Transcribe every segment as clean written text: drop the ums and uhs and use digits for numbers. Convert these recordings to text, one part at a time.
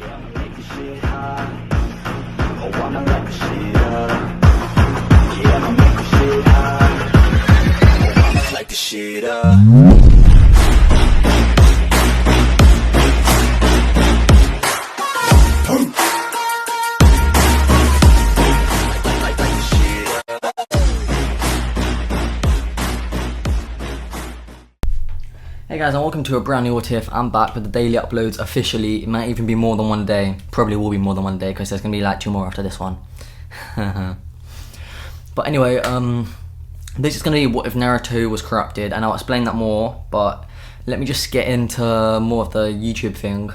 Yeah, I'ma make this shit hot. Oh, I'ma light this shit up. Yeah, I'ma make this shit hot. Oh, I'ma light this shit up. Hey guys, and welcome to a brand new Whatif. I'm back with the daily uploads officially. It might even be more than one a day. Probably will be more than one a day because there's going to be like 2 more after this one. But anyway, this is going to be what if Naruto was corrupted, and I'll explain that more, but let me just get into more of the YouTube thing.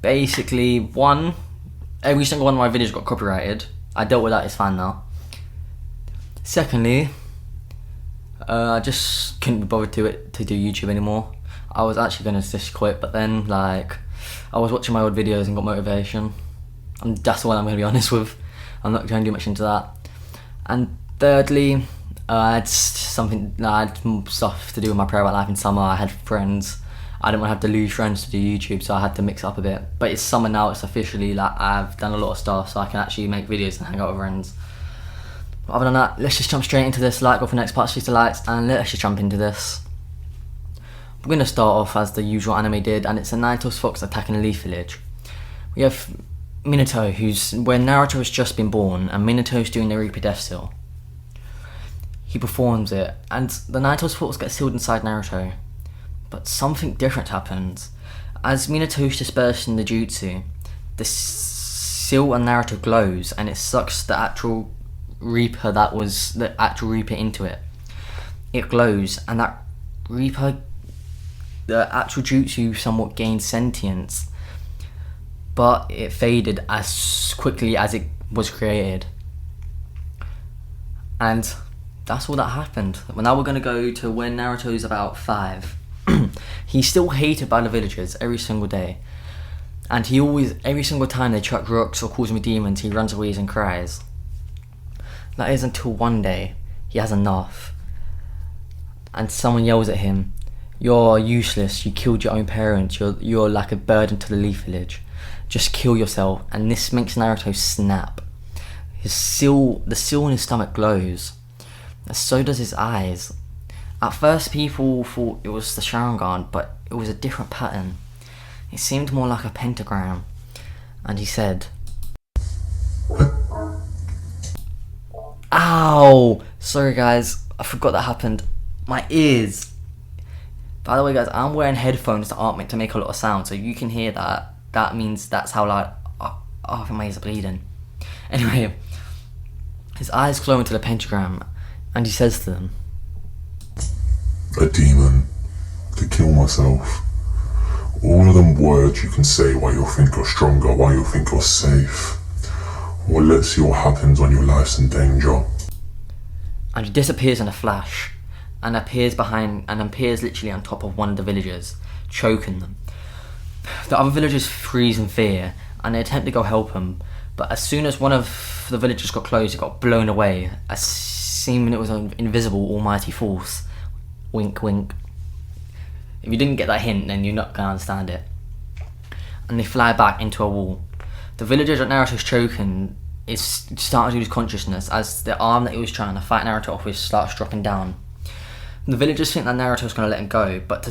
Basically, every single one of my videos got copyrighted. I dealt with that, it's fine now. Secondly, I just couldn't be bothered to do YouTube anymore. I was actually going to just quit, but then like I was watching my old videos and got motivation, and that's what I'm going to be honest with. I'm not going to do much into that. And thirdly, I had stuff to do with my private life in summer. I had friends. I didn't want to have to lose friends to do YouTube, so I had to mix it up a bit. But it's summer now, it's officially like I've done a lot of stuff, so I can actually make videos and hang out with friends. Other than that, let's just jump straight into this. Go for the next part, the lights, and let's just jump into this. We're going to start off as the usual anime did, and it's a Naruto's fox attacking a leaf village. We have Minato, where Naruto has just been born, and Minato's doing the Reaper Death Seal. He performs it, and the Naruto's fox gets sealed inside Naruto. But something different happens. As Minato's dispersing the jutsu, the seal on Naruto glows, and it sucks the actual Reaper into it. It glows, and that Reaper, the actual jutsu, somewhat gained sentience, but it faded as quickly as it was created. And that's all that happened. Well, now we're going to go to when Naruto's about 5. He's still hated by the villagers every single day, and every single time they chuck rocks or calls him demons, he runs away and cries. That is until one day he has enough, and someone yells at him, "You're useless, you killed your own parents, you're like a burden to the leaf village. Just kill yourself." And this makes Naruto snap. The seal in his stomach glows, and so does his eyes. At first people thought it was the Sharingan, but it was a different pattern. It seemed more like a pentagram, and he said, "Ow! Sorry guys, I forgot that happened. My ears." By the way guys, I'm wearing headphones that aren't meant to make a lot of sound, so you can hear that. That means that's how loud. Oh, I think my ears are bleeding. Anyway, his eyes glow into the pentagram, and he says to them, "A demon, to kill myself. All of them words you can say while you think you're stronger, while you think you're safe. Well, let's see what happens when your life's in danger." And he disappears in a flash, and appears literally on top of one of the villagers, choking them. The other villagers freeze in fear, and they attempt to go help him, but as soon as one of the villagers got close, it got blown away, as seeming it was an invisible almighty force. Wink wink. If you didn't get that hint, then you're not going to understand it. And they fly back into a wall. The villager that Naruto's choking is starting to lose consciousness as the arm that he was trying to fight Naruto off with starts dropping down. The villagers think that Naruto's going to let him go, but to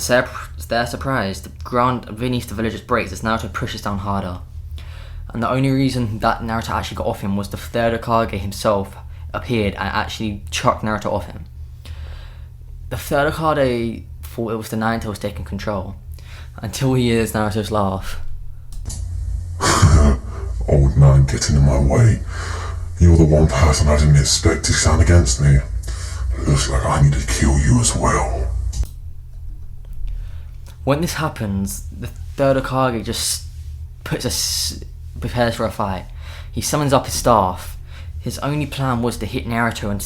their surprise, the ground beneath the villagers breaks as Naruto pushes down harder. And the only reason that Naruto actually got off him was the third Hokage himself appeared and actually chucked Naruto off him. The third Hokage thought it was the Nine Tails taking control, until he hears Naruto's laugh. "Old man getting in my way. You're the one person I didn't expect to stand against me. Looks like I need to kill you as well." When this happens, the third Hokage just prepares for a fight. He summons up his staff. His only plan was to hit Naruto and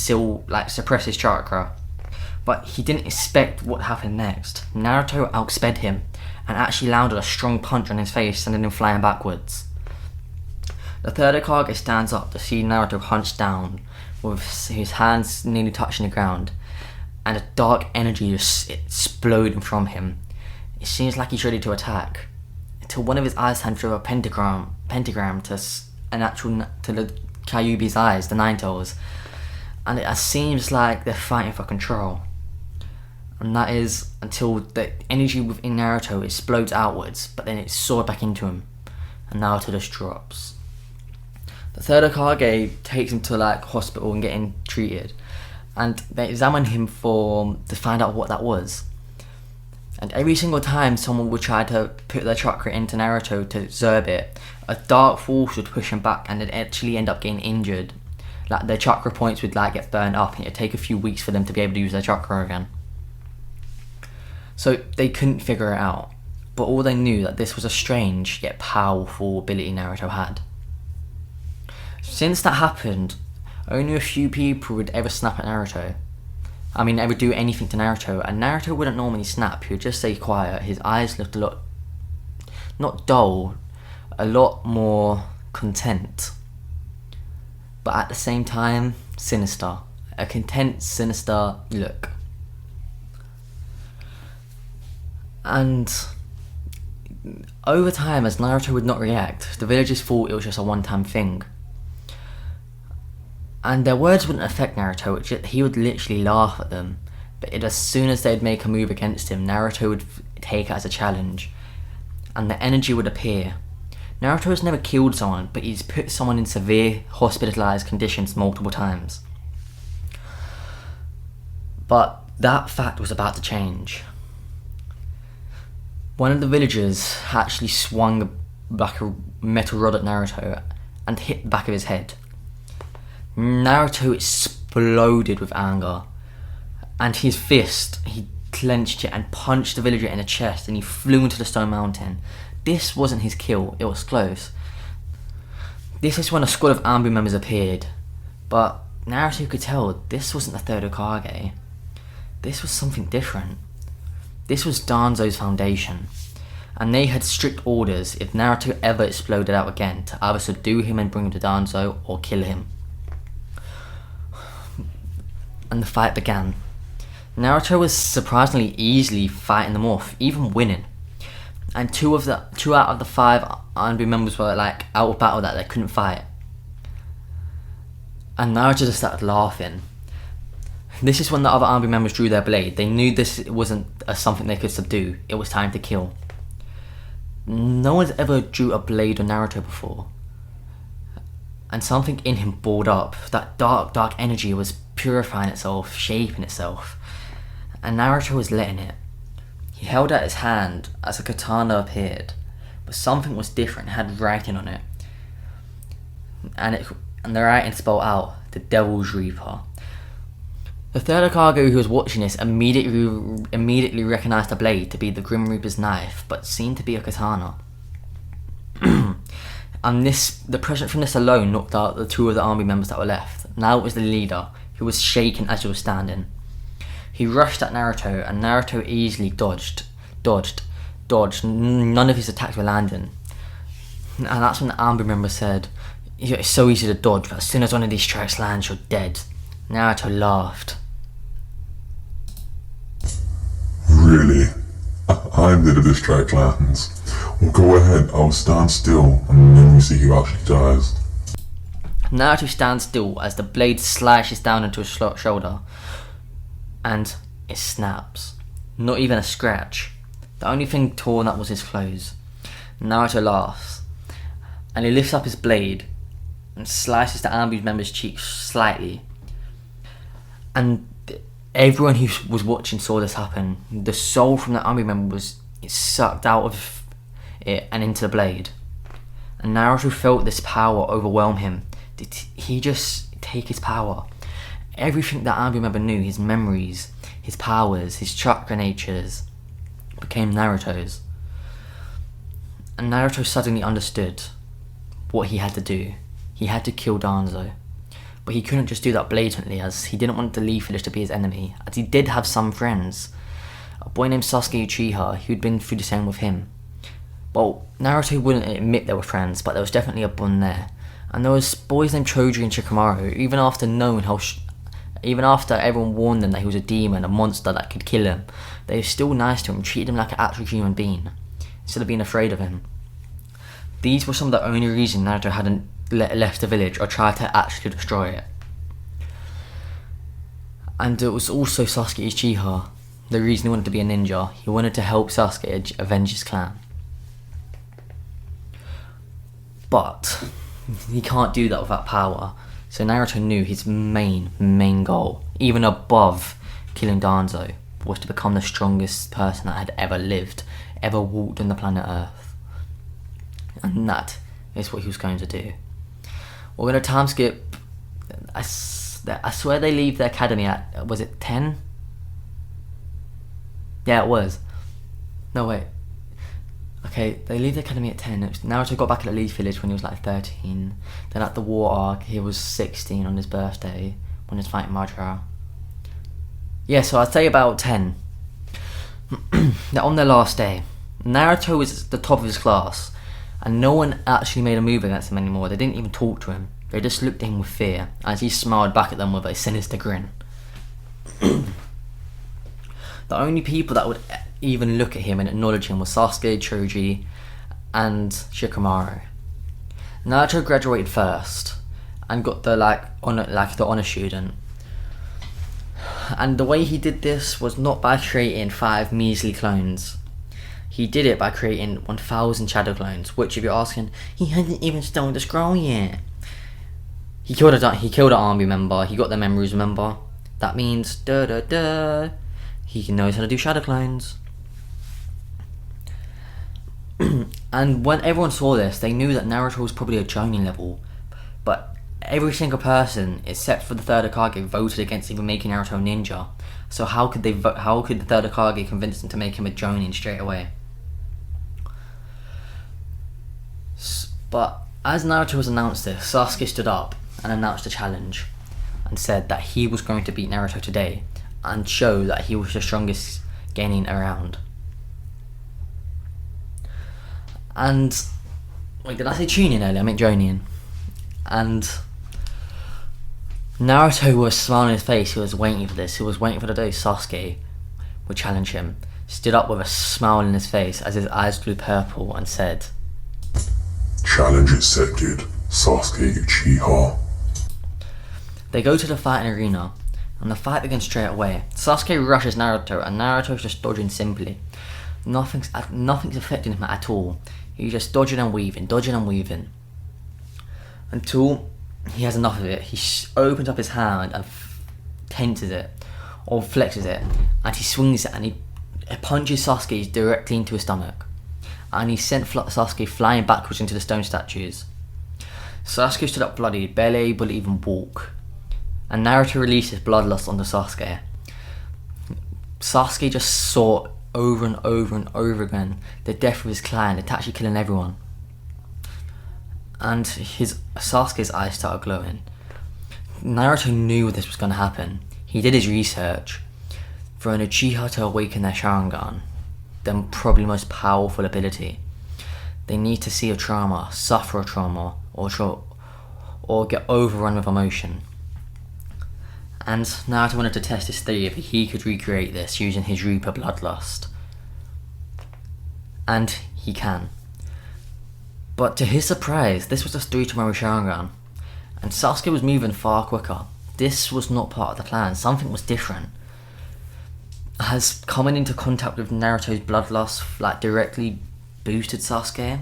suppress his chakra. But he didn't expect what happened next. Naruto outsped him and actually landed a strong punch on his face, sending him flying backwards. The third Hokage stands up to see Naruto hunched down, with his hands nearly touching the ground, and a dark energy just exploding from him. It seems like he's ready to attack. until one of his eyes turned through a pentagram to the Kyuubi's eyes, the Nine Tails, and it seems like they're fighting for control. And that is until the energy within Naruto explodes outwards, but then it's soared back into him, and Naruto just drops. The third Hokage takes him to hospital and getting treated, and they examine him to find out what that was. And every single time someone would try to put their chakra into Naruto to absorb it, a dark force would push him back, and they'd actually end up getting injured. Their chakra points would get burned up, and it'd take a few weeks for them to be able to use their chakra again. So they couldn't figure it out, but all they knew that this was a strange yet powerful ability Naruto had. Since that happened, only a few people would ever snap at Naruto. Ever do anything to Naruto, and Naruto wouldn't normally snap, he would just stay quiet. His eyes looked a lot, not dull, a lot more content. But at the same time, sinister. A content, sinister look. And over time, as Naruto would not react, the villagers thought it was just a one-time thing. And their words wouldn't affect Naruto, he would literally laugh at them. But as soon as they'd make a move against him, Naruto would take it as a challenge, and the energy would appear. Naruto has never killed someone, but he's put someone in severe hospitalized conditions multiple times. But that fact was about to change. One of the villagers actually swung back a metal rod at Naruto and hit the back of his head. Naruto exploded with anger, and his fist, he clenched it and punched the villager in the chest, and he flew into the stone mountain. This wasn't his kill, it was close. This is when a squad of army members appeared, but Naruto could tell this wasn't the third Hokage. This was something different. This was Danzo's foundation, and they had strict orders if Naruto ever exploded out again to either subdue him and bring him to Danzo or kill him. And the fight began. Naruto was surprisingly easily fighting them off, even winning. And two out of the 5 army members were out of battle that they couldn't fight. And Naruto just started laughing. This is when the other army members drew their blade. They knew this wasn't something they could subdue. It was time to kill. No one's ever drew a blade on Naruto before. And something in him boiled up. That dark energy was purifying itself, shaping itself. And Naruto was letting it. He held out his hand as a katana appeared. But something was different, it had writing on it. And the writing spelled out, the Devil's Reaper. The third Hokage who was watching this immediately recognized the blade to be the Grim Reaper's knife, but seemed to be a katana. And the pressure from this alone knocked out the 2 of the army members that were left. Now it was the leader, who was shaking as he was standing. He rushed at Naruto, and Naruto easily dodged. None of his attacks were landing. And that's when the army member said, "It's so easy to dodge, but as soon as one of these strikes lands, you're dead." Naruto laughed. Really? I'm dead if this strike lands. Well, go ahead, I'll stand still, and then we see who actually dies. Naruto stands still as the blade slashes down into his shoulder, and it snaps. Not even a scratch. The only thing torn up was his clothes. Naruto laughs, and he lifts up his blade and slices the army member's cheek slightly. And everyone who was watching saw this happen. The soul from the army member was sucked out of it and into the blade. And Naruto felt this power overwhelm him. Did he just take his power? Everything that army member knew, his memories, his powers, his chakra natures, became Naruto's. And Naruto suddenly understood what he had to do. He had to kill Danzo. But he couldn't just do that blatantly, as he didn't want the Leaf Village to be his enemy, as he did have some friends. A boy named Sasuke Uchiha, who'd been through the same with him. Well, Naruto wouldn't admit they were friends, but there was definitely a bond there. And there was boys named Choji and Shikamaru, even after everyone warned them that he was a demon, a monster that could kill him, they were still nice to him, treated him like an actual human being, instead of being afraid of him. these were some of the only reasons Naruto hadn't left the village or tried to actually destroy it. And it was also Sasuke Uchiha, the reason he wanted to be a ninja. He wanted to help Sasuke avenge his clan. But he can't do that without power. So Naruto knew his main goal, even above killing Danzo, was to become the strongest person that had ever lived, ever walked on the planet Earth. And that is what he was going to do. We're going to time skip. I swear they leave the academy at, was it 10? Yeah, it was. No, wait. Okay, they leave the academy at 10. Naruto got back at the Leaf Village when he was like 13. Then at the war arc, he was 16 on his birthday when he was fighting Madara. Yeah, so I'd say about 10. They're on their last day. Naruto was at the top of his class, and no one actually made a move against him anymore. They didn't even talk to him. They just looked at him with fear, as he smiled back at them with a sinister grin. The only people that would even look at him and acknowledge him was Sasuke, Choji, and Shikamaru. Naruto graduated first and got the honor student. And the way he did this was not by creating 5 measly clones. He did it by creating 1,000 shadow clones, which, if you're asking, he hasn't even stolen the scroll yet. He killed an army member. He got their memories. Remember, that means he knows how to do shadow clones. And when everyone saw this, they knew that Naruto was probably a Jonin level, but every single person except for the third Hokage voted against even making Naruto a ninja. So how could the third Hokage convince them to make him a Jonin straight away? But as Naruto was announced this, Sasuke stood up and announced a challenge and said that he was going to beat Naruto today and show that he was the strongest genin around. And wait, did I say Chunin earlier? I meant Jonin. And Naruto was smiling on his face. He was waiting for this. He was waiting for the day Sasuke would challenge him. Stood up with a smile on his face as his eyes grew purple and said, "Challenge accepted, Sasuke Uchiha." They go to the fighting arena, and the fight begins straight away. Sasuke rushes Naruto, and Naruto's just dodging simply. Nothing's affecting him at all. He's just dodging and weaving, until he has enough of it. He opens up his hand and tenses it, or flexes it, and he swings it, and he punches Sasuke directly into his stomach. And he sent Sasuke flying backwards into the stone statues. Sasuke stood up bloody, barely able to even walk. And Naruto released his bloodlust onto Sasuke. Sasuke just saw over and over and over again the death of his clan, Itachi killing everyone. And Sasuke's eyes started glowing. Naruto knew this was going to happen. He did his research. For an Uchiha to awaken their Sharingan, their probably most powerful ability, they need to see a trauma, suffer a trauma, or get overrun with emotion. And Naruto wanted to test his theory if he could recreate this using his Reaper bloodlust. And he can. But to his surprise, this was a 3 tomorrow Sharingan, and Sasuke was moving far quicker. This was not part of the plan, something was different. Has coming into contact with Naruto's bloodlust directly boosted Sasuke?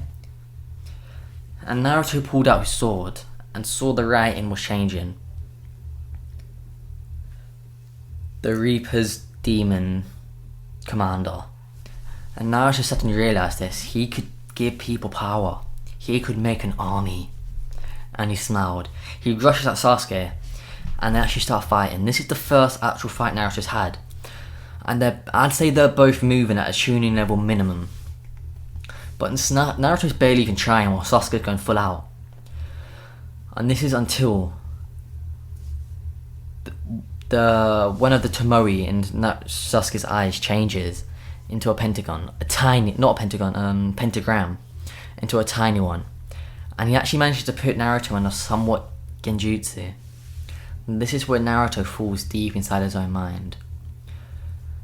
And Naruto pulled out his sword and saw the writing was changing. The Reaper's demon commander. And Naruto suddenly realised this. He could give people power. He could make an army. And he smiled. He rushes at Sasuke and they actually start fighting. This is the first actual fight Naruto's had. And I'd say they're both moving at a Chunin level minimum. But Naruto's barely even trying while Sasuke's going full out. And this is until one of the Tomoe in Sasuke's eyes changes into a pentagon. Pentagram. Into a tiny one. And he actually manages to put Naruto in a somewhat genjutsu. And this is where Naruto falls deep inside his own mind.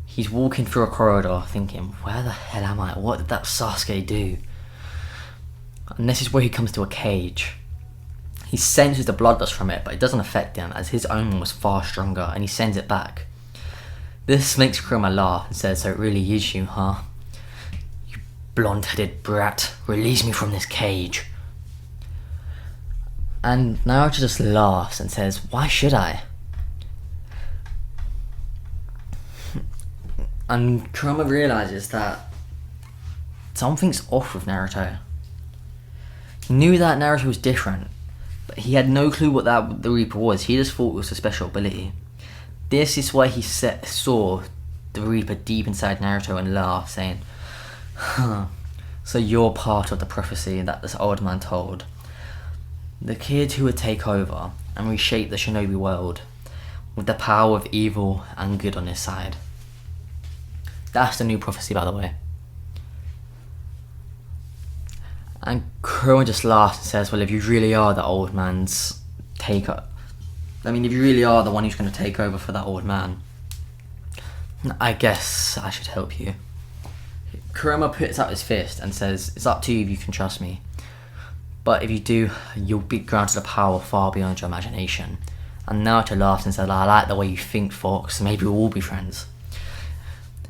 He's walking through a corridor thinking, where the hell am I? What did that Sasuke do? And this is where he comes to a cage. He senses the bloodlust from it, but it doesn't affect him, as his own was far stronger, and he sends it back. This makes Kurama laugh and says, "So it really is you, huh? You blonde-headed brat, release me from this cage." And Naruto just laughs and says, "Why should I?" And Kurama realizes that something's off with Naruto. He knew that Naruto was different, but he had no clue what the Reaper was. He just thought it was a special ability. This is why he saw the Reaper deep inside Naruto and laughed, saying, "Huh, so you're part of the prophecy that this old man told. The kid who would take over and reshape the shinobi world with the power of evil and good on his side." That's the new prophecy, by the way. And Kurama just laughs and says, "Well, if you really are the old man's if you really are the one who's going to take over for that old man, I guess I should help you." Kurama puts out his fist and says, "It's up to you if you can trust me. But if you do, you'll be granted a power far beyond your imagination." And Naruto laughs and says, "I like the way you think, Fox. Maybe we'll all be friends."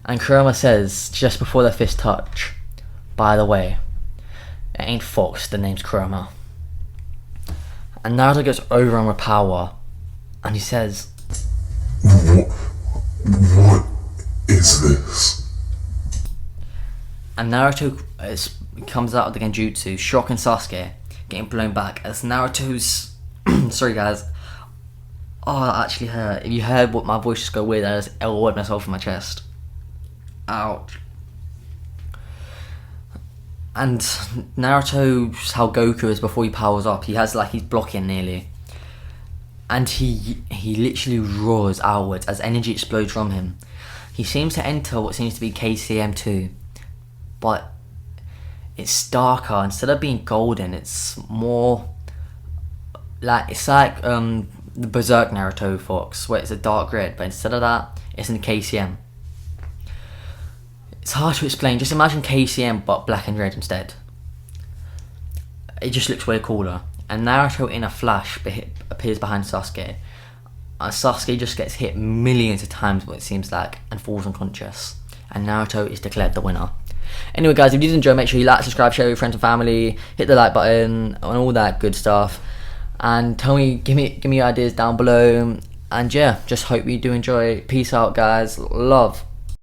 And Kurama says, just before their fists touch, "By the way, it ain't Fox, the name's Kurama." And Naruto gets over him with power, and he says, What is this? And Naruto comes out of the genjutsu, shocking Sasuke, getting blown back as Naruto's... Sorry guys. Oh, that actually hurt. If you heard what my voice just go weird, I just elbowed myself in my chest. Ouch. And Naruto's how Goku is before he powers up. He has he's blocking nearly. And he literally roars outwards as energy explodes from him. He seems to enter what seems to be KCM2. But it's darker. Instead of being golden, it's more it's like the Berserk Naruto Fox, where it's a dark red, but instead of that, it's in KCM. It's hard to explain. Just imagine KCM but black and red instead. It just looks way cooler. And Naruto in a flash appears behind Sasuke. And Sasuke just gets hit millions of times, what it seems like, and falls unconscious. And Naruto is declared the winner. Anyway guys, if you did enjoy, make sure you like, subscribe, share with your friends and family, hit the like button and all that good stuff. And tell me, give me your ideas down below. And yeah, just hope you do enjoy. Peace out guys. Love.